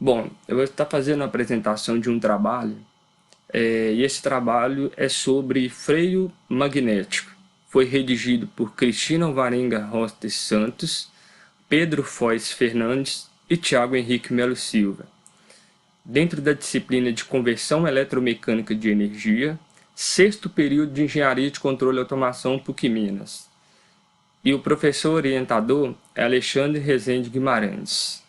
Bom, eu vou estar fazendo a apresentação de um trabalho, e esse trabalho é sobre freio magnético. Foi redigido por Cristina Alvarenga Rostes Santos, Pedro Foz Fernandes e Thiago Henrique Melo Silva, dentro da disciplina de Conversão Eletromecânica de Energia, sexto período de Engenharia de Controle e Automação PUC Minas. E o professor orientador é Alexandre Rezende Guimarães.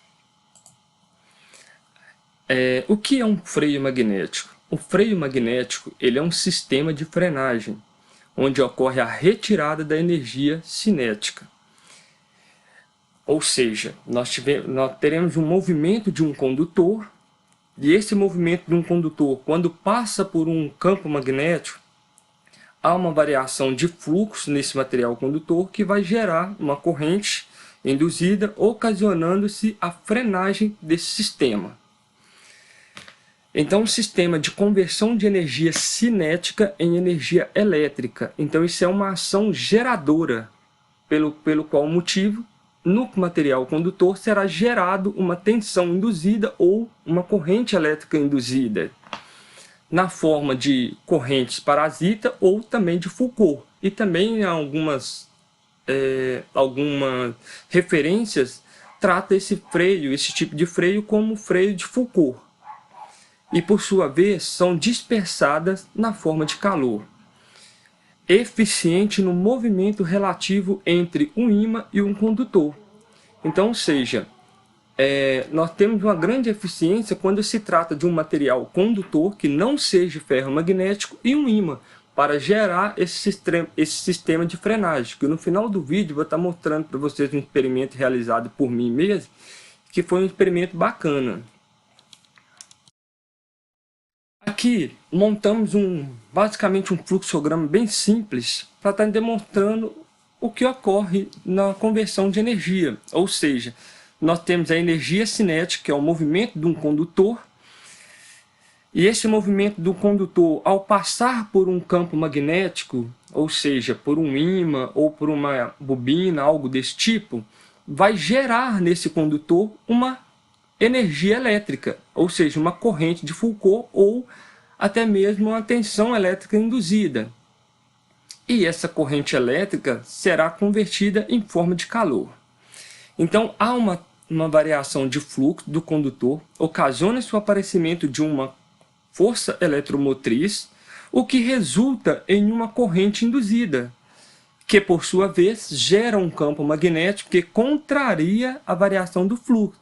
O que é um freio magnético? O freio magnético ele é um sistema de frenagem, onde ocorre a retirada da energia cinética. Ou seja, nós teremos um movimento de um condutor, e esse movimento de um condutor, quando passa por um campo magnético, há uma variação de fluxo nesse material condutor que vai gerar uma corrente induzida, ocasionando-se a frenagem desse sistema. Então, um sistema de conversão de energia cinética em energia elétrica. Então, isso é uma ação geradora, pelo qual motivo, no material condutor será gerado uma tensão induzida ou uma corrente elétrica induzida, na forma de correntes parasita ou também de Foucault. E também algumas referências trata esse freio, esse tipo de freio, como freio de Foucault. E, por sua vez, são dispersadas na forma de calor, eficiente no movimento relativo entre um ímã e um condutor. Então, ou seja, nós temos uma grande eficiência quando se trata de um material condutor que não seja ferromagnético e um ímã, para gerar esse sistema de frenagem, que no final do vídeo eu vou estar mostrando para vocês um experimento realizado por mim mesmo, que foi um experimento bacana. Aqui montamos basicamente um fluxograma bem simples para estar demonstrando o que ocorre na conversão de energia. Ou seja, nós temos a energia cinética, que é o movimento de um condutor, e esse movimento do condutor, ao passar por um campo magnético, ou seja, por um ímã ou por uma bobina, algo desse tipo, vai gerar nesse condutor uma energia elétrica, ou seja, uma corrente de Foucault ou até mesmo uma tensão elétrica induzida. E essa corrente elétrica será convertida em forma de calor. Então, há uma variação de fluxo do condutor, ocasiona-se o aparecimento de uma força eletromotriz, o que resulta em uma corrente induzida, que por sua vez gera um campo magnético que contraria a variação do fluxo.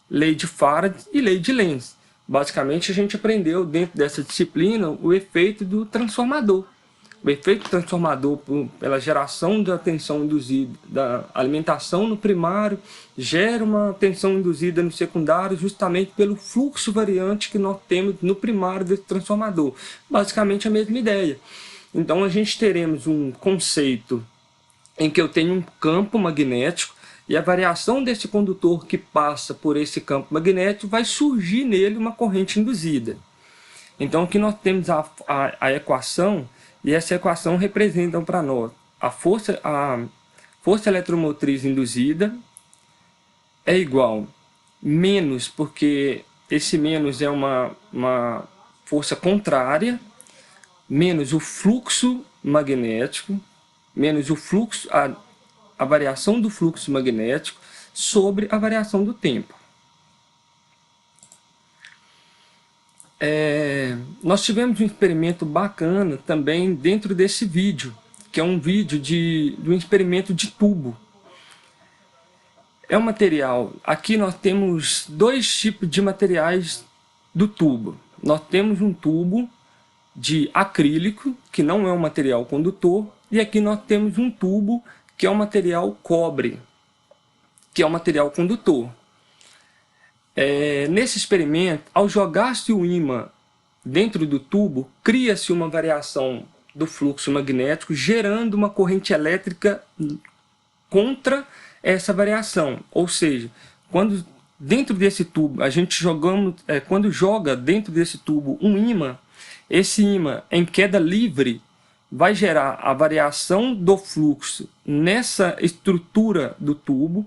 Lei de Faraday e lei de Lenz. Basicamente, a gente aprendeu dentro dessa disciplina o efeito do transformador. O efeito transformador, pela geração da tensão induzida, da alimentação no primário, gera uma tensão induzida no secundário, justamente pelo fluxo variante que nós temos no primário desse transformador. Basicamente a mesma ideia. Então, a gente teremos um conceito em que eu tenho um campo magnético, e a variação desse condutor que passa por esse campo magnético vai surgir nele uma corrente induzida. Então aqui nós temos a equação, e essa equação representa para nós a força eletromotriz induzida é igual menos, porque esse menos é uma força contrária, menos o fluxo magnético, menos o fluxo, a variação do fluxo magnético sobre a variação do tempo. Nós tivemos um experimento bacana também dentro desse vídeo, que é um vídeo de um experimento de tubo. É um material, aqui nós temos dois tipos de materiais do tubo. Nós temos um tubo de acrílico, que não é um material condutor, e aqui nós temos um tubo que é o material cobre, que é o material condutor. Nesse experimento, ao jogar-se o ímã dentro do tubo, cria-se uma variação do fluxo magnético, gerando uma corrente elétrica contra essa variação. Ou seja, quando dentro desse tubo, quando joga dentro desse tubo um ímã, esse ímã em queda livre vai gerar a variação do fluxo nessa estrutura do tubo,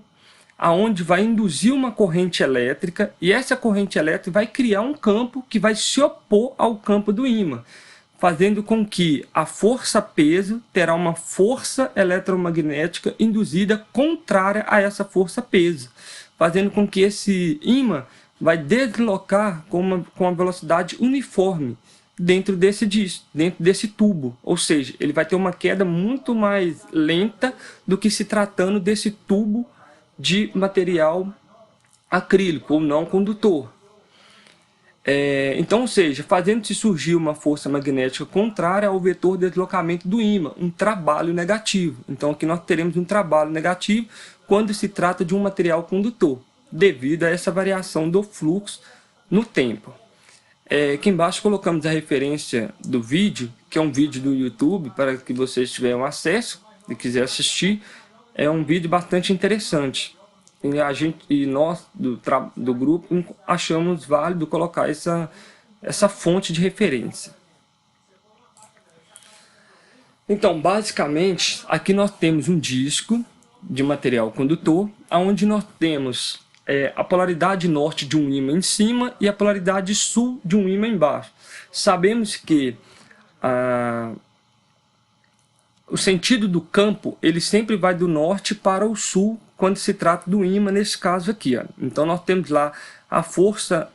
aonde vai induzir uma corrente elétrica, e essa corrente elétrica vai criar um campo que vai se opor ao campo do ímã, fazendo com que a força-peso terá uma força eletromagnética induzida contrária a essa força-peso, fazendo com que esse ímã vai deslocar com uma velocidade uniforme dentro desse disco, dentro desse tubo. Ou seja, ele vai ter uma queda muito mais lenta do que se tratando desse tubo de material acrílico ou não condutor. Então, ou seja, fazendo-se surgir uma força magnética contrária ao vetor de deslocamento do ímã, um trabalho negativo. Então aqui nós teremos um trabalho negativo quando se trata de um material condutor, devido a essa variação do fluxo no tempo. Aqui embaixo colocamos a referência do vídeo, que é um vídeo do YouTube, para que vocês tiverem acesso e quiser assistir. É um vídeo bastante interessante. E nós, do grupo, achamos válido colocar essa fonte de referência. Então, basicamente, aqui nós temos um disco de material condutor, onde nós temos a polaridade norte de um ímã em cima e a polaridade sul de um ímã embaixo. Sabemos que o sentido do campo ele sempre vai do norte para o sul quando se trata do ímã, nesse caso aqui. Então nós temos lá a força,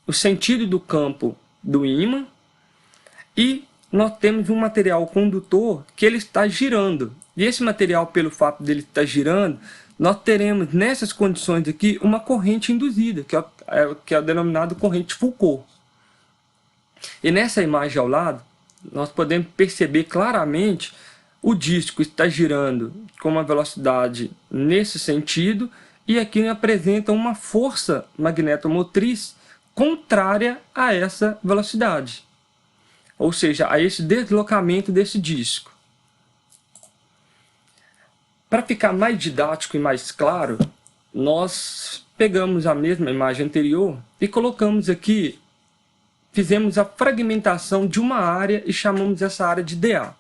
o sentido do campo do ímã, e nós temos um material condutor que ele está girando. E esse material, pelo fato dele estar girando, nós teremos nessas condições aqui uma corrente induzida, que é denominada corrente Foucault. E nessa imagem ao lado, nós podemos perceber claramente o disco está girando com uma velocidade nesse sentido, e aqui apresenta uma força magnetomotriz contrária a essa velocidade, ou seja, a esse deslocamento desse disco. Para ficar mais didático e mais claro, nós pegamos a mesma imagem anterior e colocamos aqui, fizemos a fragmentação de uma área e chamamos essa área de dA.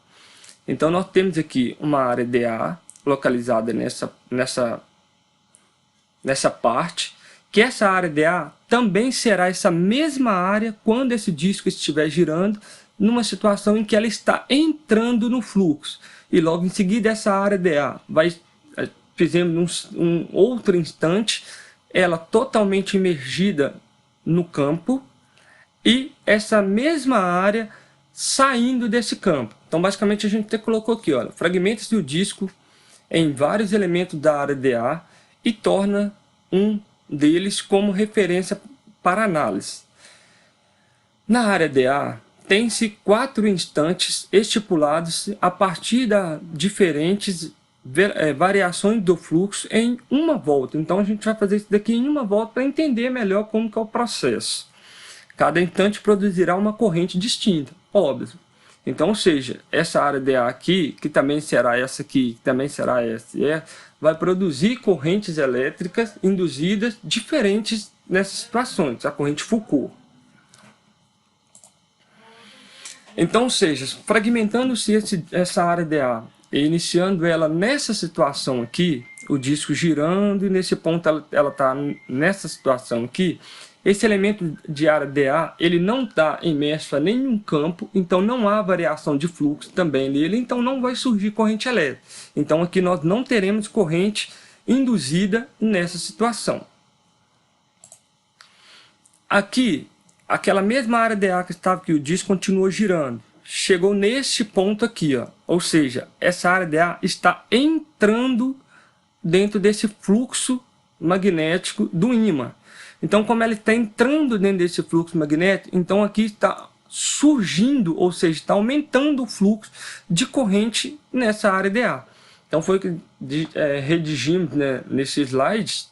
Então nós temos aqui uma área dA localizada nessa parte, que essa área dA também será essa mesma área quando esse disco estiver girando, numa situação em que ela está entrando no fluxo. E logo em seguida essa área dA fizemos um outro instante, ela totalmente imergida no campo, e essa mesma área saindo desse campo. Então basicamente a gente colocou aqui, olha, fragmenta-se o disco em vários elementos da área dA e torna um deles como referência para análise. Na área dA tem-se 4 instantes estipulados a partir das diferentes variações do fluxo em uma volta. Então a gente vai fazer isso daqui em uma volta para entender melhor como que é o processo. Cada instante produzirá uma corrente distinta, óbvio. Então, ou seja, essa área dA aqui, que também será essa aqui, que também será essa, vai produzir correntes elétricas induzidas diferentes nessas situações, a corrente Foucault. Então, ou seja, fragmentando-se essa área dA e iniciando ela nessa situação aqui, o disco girando, e nesse ponto ela está nessa situação aqui, esse elemento de área dA, ele não está imerso a nenhum campo, então não há variação de fluxo também nele, então não vai surgir corrente elétrica. Então aqui nós não teremos corrente induzida nessa situação. Aqui, aquela mesma área dA que estava aqui, o disco continuou girando. Chegou neste ponto aqui, ó. Ou seja, essa área dA está entrando dentro desse fluxo magnético do ímã. Então, como ela está entrando dentro desse fluxo magnético, então aqui está surgindo, ou seja, está aumentando o fluxo de corrente nessa área dA. Então foi que redigimos, né, nesses slides,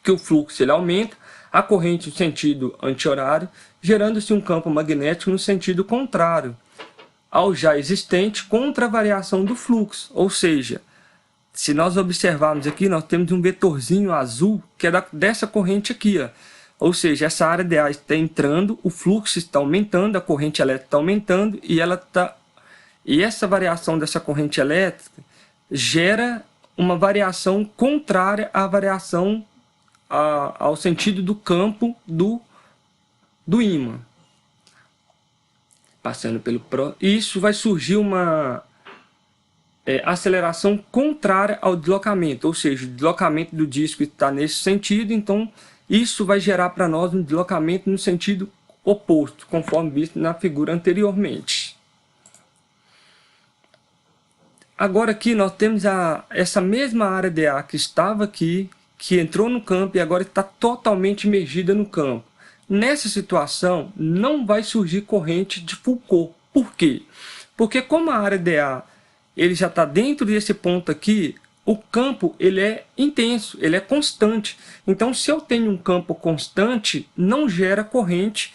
que o fluxo ele aumenta, a corrente no sentido anti-horário, gerando-se um campo magnético no sentido contrário ao já existente contra a variação do fluxo, ou seja, se nós observarmos aqui, nós temos um vetorzinho azul que é dessa corrente aqui, ó. Ou seja, essa área dA está entrando, o fluxo está aumentando, a corrente elétrica está aumentando, e essa variação dessa corrente elétrica gera uma variação contrária à variação ao sentido do campo do ímã. Passando pelo isso vai surgir uma aceleração contrária ao deslocamento, ou seja, o deslocamento do disco está nesse sentido, então isso vai gerar para nós um deslocamento no sentido oposto, conforme visto na figura anteriormente. Agora aqui nós temos essa mesma área dA que estava aqui, que entrou no campo e agora está totalmente imergida no campo. Nessa situação não vai surgir corrente de Foucault. Por quê? Porque como a área dA ele já está dentro desse ponto aqui, o campo ele é intenso, ele é constante. Então se eu tenho um campo constante, não gera corrente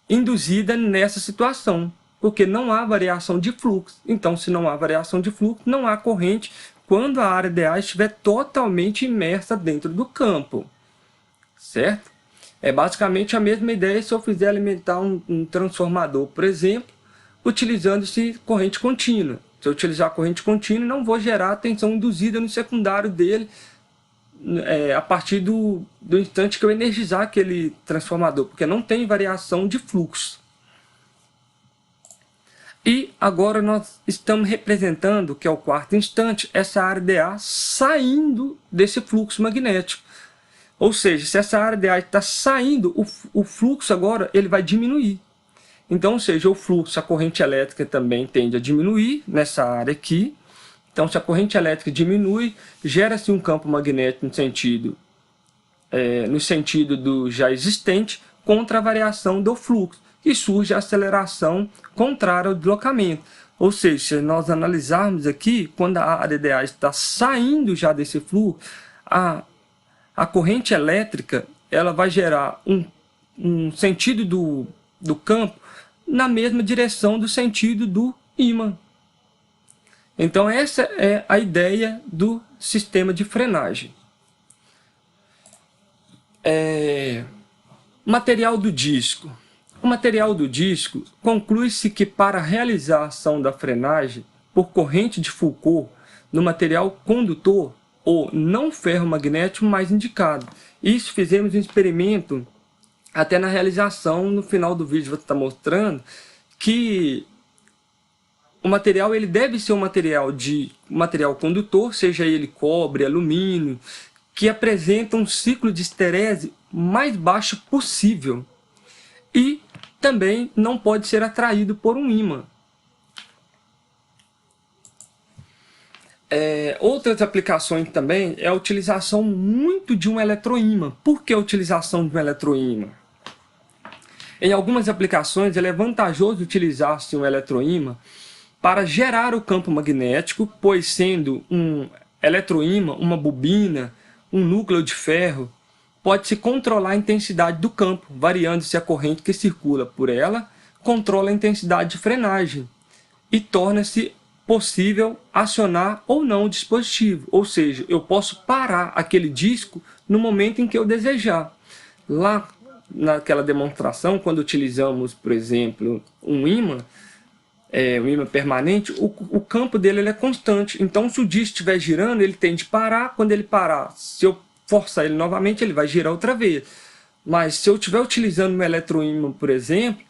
induzida nessa situação, porque não há variação de fluxo. Então, se não há variação de fluxo, não há corrente quando a área dA estiver totalmente imersa dentro do campo. Certo? É basicamente a mesma ideia se eu fizer alimentar um transformador, por exemplo, utilizando-se corrente contínua. Se eu utilizar corrente contínua, não vou gerar tensão induzida no secundário dele a partir do instante que eu energizar aquele transformador, porque não tem variação de fluxo. E agora nós estamos representando, que é o quarto instante, essa área dA saindo desse fluxo magnético. Ou seja, se essa área dA está saindo, o fluxo agora ele vai diminuir. Então, ou seja, o fluxo, a corrente elétrica também tende a diminuir nessa área aqui. Então, se a corrente elétrica diminui, gera-se um campo magnético no sentido do já existente contra a variação do fluxo. E surge a aceleração contrária ao deslocamento. Ou seja, se nós analisarmos aqui, quando a área dA está saindo já desse fluxo, a corrente elétrica ela vai gerar um sentido do campo na mesma direção do sentido do ímã. Então essa é a ideia do sistema de frenagem. Material do disco. O material do disco conclui-se que para realizar a ação da frenagem por corrente de Foucault no material condutor ou não ferromagnético mais indicado. Isso fizemos um experimento até na realização, no final do vídeo vou estar mostrando que o material ele deve ser um material condutor, seja ele cobre, alumínio, que apresenta um ciclo de esterese mais baixo possível. E também não pode ser atraído por um ímã. Outras aplicações também é a utilização muito de um eletroímã. Por que a utilização de um eletroímã? Em algumas aplicações é vantajoso utilizar-se um eletroímã para gerar o campo magnético, pois sendo um eletroímã, uma bobina, um núcleo de ferro, pode-se controlar a intensidade do campo, variando-se a corrente que circula por ela, controla a intensidade de frenagem e torna-se possível acionar ou não o dispositivo. Ou seja, eu posso parar aquele disco no momento em que eu desejar. Lá naquela demonstração, quando utilizamos, por exemplo, um ímã permanente, o campo dele ele é constante. Então, se o disco estiver girando, ele tende a parar. Quando ele parar, se eu forçar ele novamente, ele vai girar outra vez. Mas se eu estiver utilizando um eletroímã, por exemplo,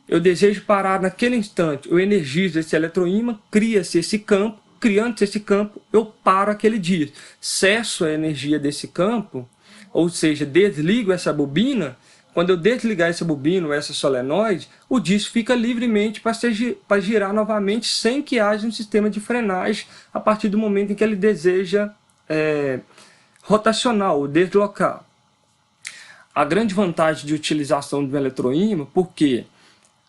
eu desejo parar naquele instante, eu energizo esse eletroímã, cria-se esse campo, criando-se esse campo, eu paro aquele disco. Cesso a energia desse campo, ou seja, desligo essa bobina. Quando eu desligar essa bobina ou essa solenoide, o disco fica livremente para girar novamente sem que haja um sistema de frenagem a partir do momento em que ele deseja rotacionar ou deslocar. A grande vantagem de utilização do eletroímã, porque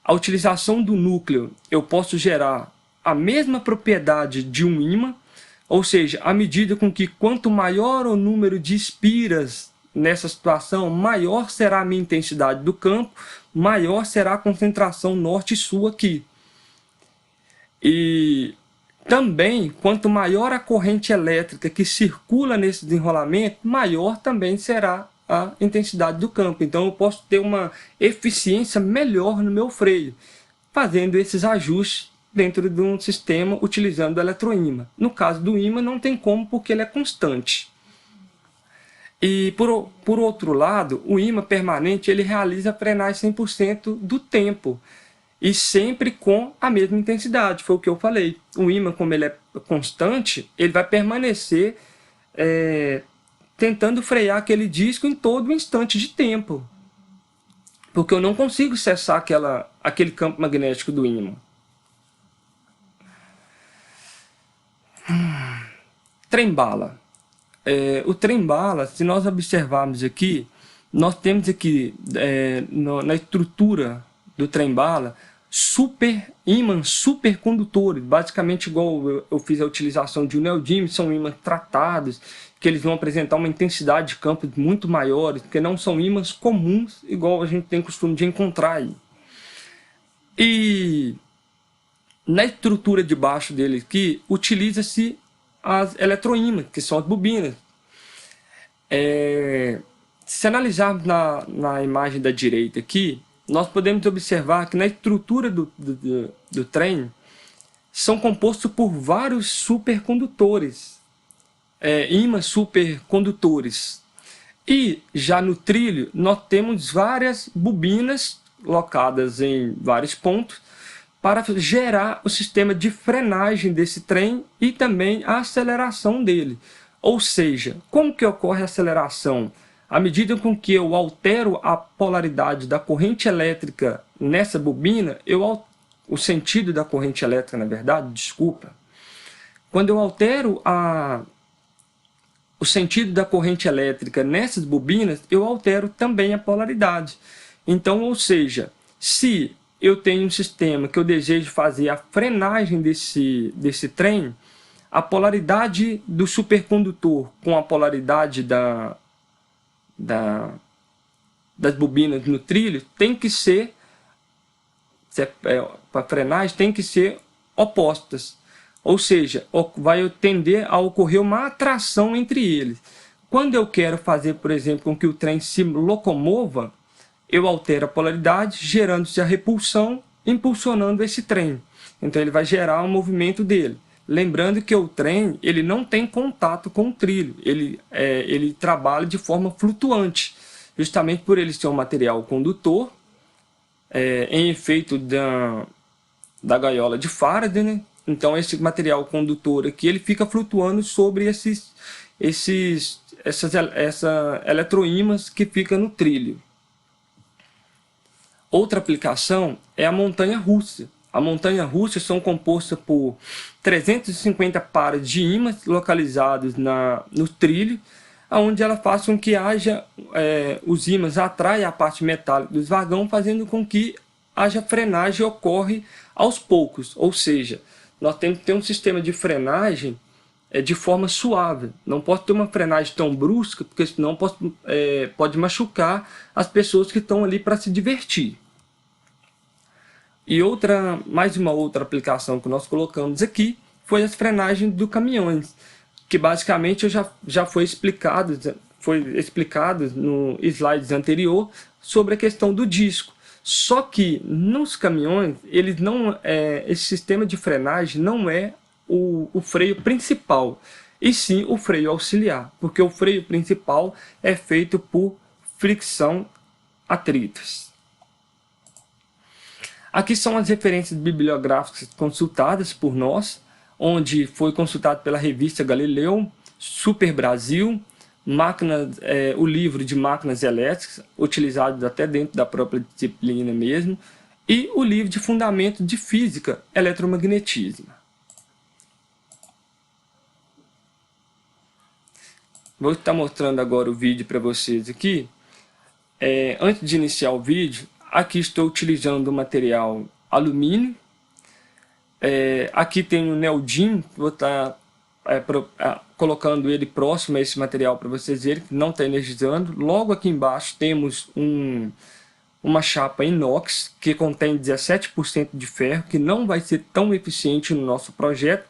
a utilização do núcleo eu posso gerar a mesma propriedade de um ímã, ou seja, à medida com que quanto maior o número de espiras nessa situação, maior será a minha intensidade do campo, maior será a concentração norte e sul aqui. E também, quanto maior a corrente elétrica que circula nesse desenrolamento, maior também será a intensidade do campo. Então eu posso ter uma eficiência melhor no meu freio, fazendo esses ajustes dentro de um sistema utilizando o eletroímã. No caso do ímã não tem como, porque ele é constante. E por outro lado, o ímã permanente ele realiza a frenagem 100% do tempo e sempre com a mesma intensidade, foi o que eu falei. O ímã, como ele é constante, ele vai permanecer tentando frear aquele disco em todo instante de tempo, porque eu não consigo cessar aquele campo magnético do ímã. Trem-bala. O trem-bala, se nós observarmos aqui, nós temos aqui na estrutura do trem-bala ímãs supercondutores, basicamente igual eu fiz a utilização de um neodymium, são ímãs tratados, que eles vão apresentar uma intensidade de campos muito maiores, porque não são ímãs comuns, igual a gente tem costume de encontrar aí. E na estrutura de baixo dele aqui, utiliza-se as eletroímãs, que são as bobinas. Se analisarmos na imagem da direita aqui, nós podemos observar que na estrutura do trem são compostos por vários supercondutores, ímãs supercondutores. E já no trilho nós temos várias bobinas locadas em vários pontos para gerar o sistema de frenagem desse trem e também a aceleração dele. Ou seja, como que ocorre a aceleração? À medida com que eu altero a polaridade da corrente elétrica nessa bobina, o sentido da corrente elétrica, na verdade, desculpa. Quando eu altero o sentido da corrente elétrica nessas bobinas, eu altero também a polaridade. Então, ou seja, se eu tenho um sistema que eu desejo fazer a frenagem desse trem, a polaridade do supercondutor com a polaridade das bobinas no trilho tem que ser, para frenagem, tem que ser opostas. Ou seja, vai tender a ocorrer uma atração entre eles. Quando eu quero fazer, por exemplo, com que o trem se locomova, eu altero a polaridade, gerando-se a repulsão, impulsionando esse trem. Então ele vai gerar o movimento dele. Lembrando que o trem ele não tem contato com o trilho, ele trabalha de forma flutuante, justamente por ele ser um material condutor, em efeito da gaiola de Faraday, né? Então esse material condutor aqui ele fica flutuando sobre essas eletroímãs que ficam no trilho. Outra aplicação é a montanha-russa. A montanha-russa são compostas por 350 pares de ímãs localizados no trilho, onde ela faz com que os ímãs atraem a parte metálica dos vagões, fazendo com que haja frenagem ocorre aos poucos. Ou seja, nós temos que ter um sistema de frenagem de forma suave. Não pode ter uma frenagem tão brusca, porque senão pode machucar as pessoas que estão ali para se divertir. E mais uma outra aplicação que nós colocamos aqui foi as frenagens dos caminhões, que basicamente já foi explicado no slide anterior sobre a questão do disco. Só que nos caminhões, esse sistema de frenagem não é o freio principal, e sim o freio auxiliar, porque o freio principal é feito por fricção atritos. Aqui são as referências bibliográficas consultadas por nós, onde foi consultado pela revista Galileu, Super Brasil, o livro de máquinas elétricas, utilizado até dentro da própria disciplina mesmo, e o livro de Fundamentos de Física, Eletromagnetismo. Vou estar mostrando agora o vídeo para vocês aqui. Antes de iniciar o vídeo, aqui estou utilizando o material alumínio. Aqui tem o neodymium, vou estar colocando ele próximo a esse material para vocês verem que não está energizando. Logo aqui embaixo temos uma chapa inox que contém 17% de ferro, que não vai ser tão eficiente no nosso projeto,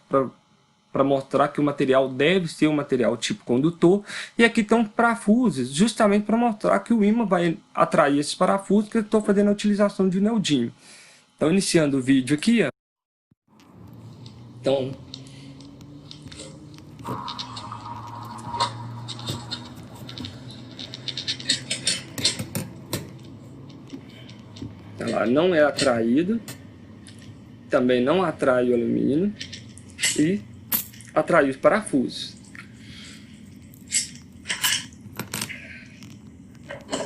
para mostrar que o material deve ser um material tipo condutor. E aqui estão parafusos, justamente para mostrar que o ímã vai atrair esses parafusos, que eu estou fazendo a utilização de neodymium. Então, iniciando o vídeo aqui, Então, ela não é atraído, também não atrai o alumínio e atrai os parafusos.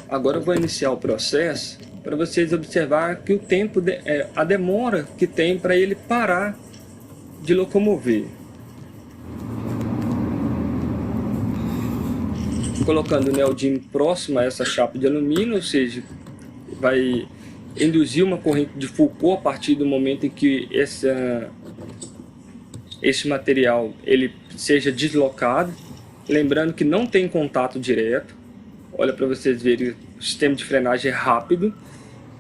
Agora eu vou iniciar o processo para vocês observar que o tempo, a demora que tem para ele parar de locomover. Colocando o neodymo próximo a essa chapa de alumínio, ou seja, vai induzir uma corrente de Foucault a partir do momento em que esse material ele seja deslocado. Lembrando que não tem contato direto. Olha para vocês verem, o sistema de frenagem é rápido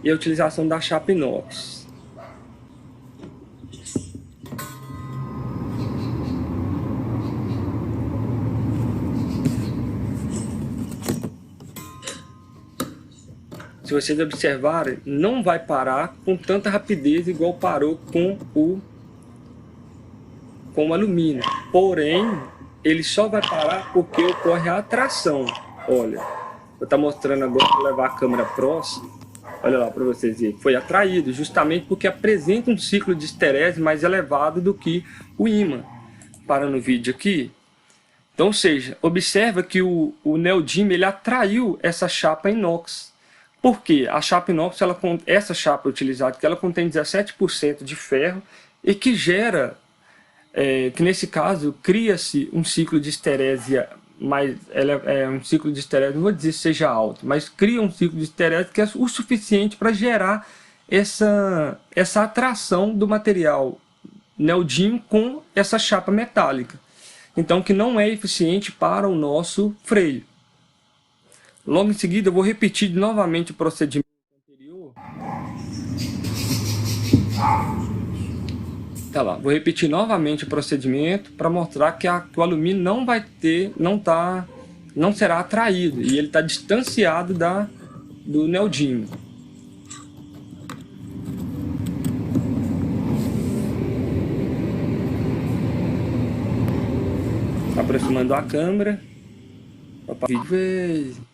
e a utilização da chapa inox. Se vocês observarem, não vai parar com tanta rapidez igual parou com o alumínio. Porém, ele só vai parar porque ocorre a atração. Olha, vou estar mostrando agora, vou levar a câmera próxima. Olha lá para vocês verem. Foi atraído justamente porque apresenta um ciclo de esterese mais elevado do que o ímã. Parando o vídeo aqui. Então, ou seja, observa que o neodymo ele atraiu essa chapa inox. Por quê? A chapa inox, essa chapa utilizada, que ela contém 17% de ferro e que gera, que nesse caso, cria-se um ciclo de esterese um ciclo de esterese, não vou dizer que seja alto, mas cria um ciclo de esterese que é o suficiente para gerar essa atração do material neodymo com essa chapa metálica. Então, que não é eficiente para o nosso freio. Logo em seguida, eu vou repetir novamente o procedimento anterior. Tá lá, vou repetir novamente o procedimento para mostrar que o alumínio não será atraído e ele está distanciado do neodymo. Aproximando a câmera. Opa, vídeo.